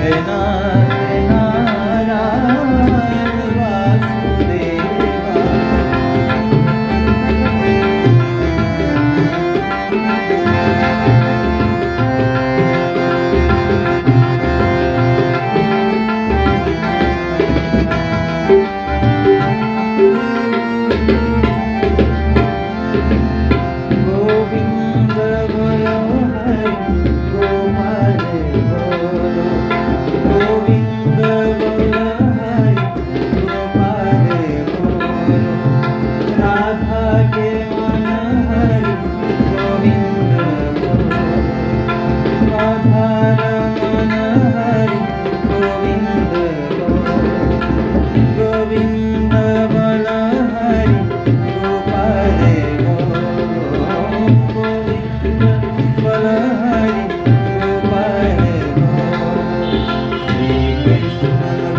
હે નારાયણ વાસુદેવા. ગોવિંદ બોલો હરિ ગોપાલ બોલો. ગોવિંદ બોલો હરિ ગોપાલ બોલો. રાધા કે મન હરિ ગોવિંદ બોલો. રાધા રમન હરિ ગોવિંદ બોલો. ગોવિંદ બોલો હરિ ગોપાલ બોલો. ગોવિંદ બોલો હરિ ગોપાલ બોલો. શ્રી કૃષ્ણ